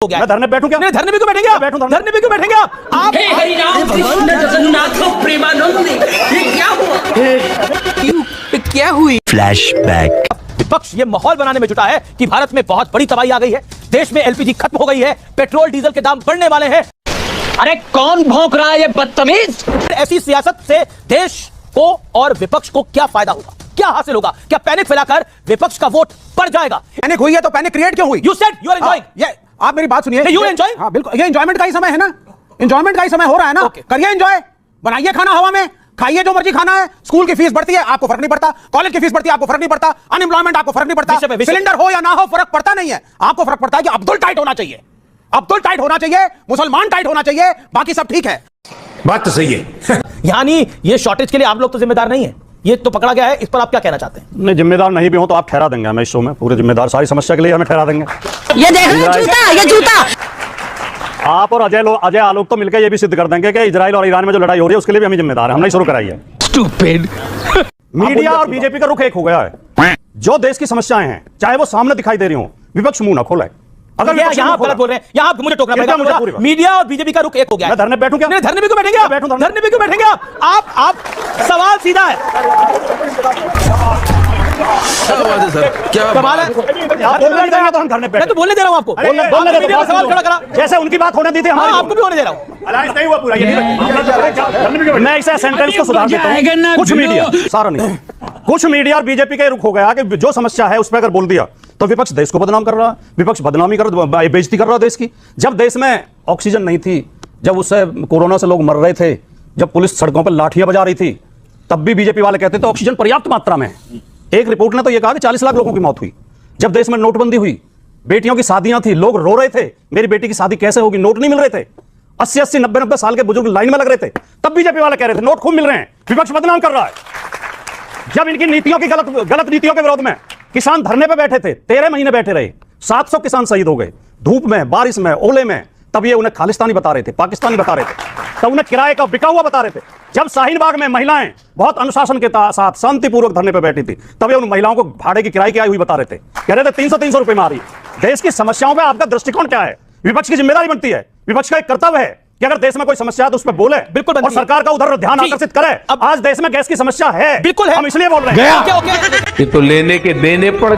मैं धरने बैठूं क्या? नहीं, धरने भी क्यों बैठेंगे आप? धरने भी क्यों बैठेंगे आप? हे हरिनाम कृष्ण जगन्नाथ प्रेमानंद, ये क्या हुआ? क्या हुई? फ्लैशबैक। विपक्ष ये माहौल बनाने में जुटा है कि भारत में बहुत बड़ी तबाही आ गई है, देश में एलपीजी खत्म हो गई है, पेट्रोल डीजल के दाम बढ़ने वाले हैं। अरे कौन भौंक रहा है ये बदतमीज? ऐसी सियासत से देश को और विपक्ष को क्या फायदा होगा, क्या हासिल होगा? क्या पैनिक फैलाकर विपक्ष का वोट बढ़ जाएगा? पैनिक हुई है तो पैनिक क्रिएट क्यों हुई? You said you are enjoying. ये आप मेरी बात सुनिए। You enjoy? हाँ बिल्कुल, ये एंजॉयमेंट का ही समय है ना, एंजॉयमेंट का ही समय हो रहा है ना। करिए एंजॉय, बनाइए खाना हवा में, खाइए जो मर्जी खाना है। स्कूल की फीस बढ़ती है, आपको फर्क नहीं पड़ता। कॉलेज की फीस बढ़ती है, आपको फर्क नहीं पड़ता। अनएम्प्लॉयमेंट आपको फर्क नहीं पड़ता। सिलेंडर हो या ना हो फर्क पड़ता नहीं है। आपको फर्क पड़ता है कि अब्दुल टाइट होना चाहिए, अब्दुल टाइट होना चाहिए, मुसलमान टाइट होना चाहिए, बाकी सब ठीक है। बात तो सही है। यानी ये शॉर्टेज के लिए आप लोग तो जिम्मेदार नहीं है, ये तो पकड़ा गया है। इस पर आप क्या कहना चाहते हैं? नहीं, जिम्मेदार नहीं भी हो तो आप ठहरा देंगे हमें इस शो में, पूरे जिम्मेदार सारी समस्या के लिए हमें ठहरा देंगे। ये देख रहे हो जूता, ये जूता। आप और अजय आलोक तो मिलकर ये भी सिद्ध कर देंगे कि इजराइल और ईरान में जो लड़ाई हो रही है उसके लिए भी हम जिम्मेदार हैं, हमने शुरू कराई है। स्टूपिड। मीडिया और बीजेपी का रुख एक हो गया है। जो देश की समस्याएं हैं चाहे वो सामने दिखाई दे रही हो, विपक्ष मुंह ना खोले। अगर यहाँ गलत बोल रहे हैं, यहाँ मुझे टोकना पड़ेगा। मीडिया और बीजेपी का रुख एक हो गया। मैं धरने बैठूं क्या? नहीं, धरने भी क्यों बैठेंगे आप? धरने भी क्यों बैठेंगे आप? सवाल सीधा है। क्या कमाल है। तो हम धरने मैं तो बोलने दे रहा हूँ आपको। बोलने दे रहा सवाल खड़ा करा, जैसे उनकी बात होने दी थी हाँ, आपको भी होने दे रहा हूँ। नहीं हुआ पूरा। मैं इसे सेंटेंस को सुधार देता हूँ। कुछ मीडिया, सारा नहीं, कुछ मीडिया और बीजेपी का रुख हो गया कि जो समस्या है उस पर अगर बोल दिया तो विपक्ष देश को बदनाम कर रहा है, विपक्ष बदनामी कर बेइज्जती कर रहा है देश की। जब देश में ऑक्सीजन नहीं थी, जब उससे कोरोना से लोग मर रहे थे, जब पुलिस सड़कों पर लाठियां बजा रही थी, तब भी बीजेपी वाले कहते थे ऑक्सीजन पर्याप्त मात्रा में है। एक रिपोर्ट ने तो यह कहा कि 40 लाख लोगों की मौत हुई। जब देश में नोटबंदी हुई, बेटियों की शादियां थी, लोग रो रहे थे मेरी बेटी की शादी कैसे होगी, नोट नहीं मिल रहे थे। 80-80, 90-90 साल के बुजुर्ग लाइन में लग रहे थे, तब बीजेपी वाले कह रहे थे नोट खूब मिल रहे हैं, विपक्ष बदनाम कर रहा है। जब इनकी नीतियों की गलत नीतियों के विरोध में किसान धरने पे बैठे थे, 13 महीने बैठे रहे, 700 किसान शहीद हो गए, धूप में, बारिश में, ओले में, तब ये उन्हें खालिस्तानी बता रहे थे, पाकिस्तानी बता रहे थे, तब उन्हें किराए का बिका हुआ बता रहे थे। जब शाहीन बाग में महिलाएं बहुत अनुशासन के साथ शांतिपूर्वक धरने पे बैठी थी, तब ये उन महिलाओं को भाड़े की किराए की आई हुई बता रहे थे, कह रहे थे 300 रुपए में आ रही है। देश की समस्याओं में आपका दृष्टिकोण क्या है? विपक्ष की जिम्मेदारी बनती है, विपक्ष का एक कर्तव्य है कि अगर देश में कोई समस्या है तो उस पर बोले, बिल्कुल, और सरकार का उधर ध्यान आकर्षित करे। अब आज देश में गैस की समस्या है, बिल्कुल है, हम इसलिए बोल रहे हैं। ये तो लेने के देने पड़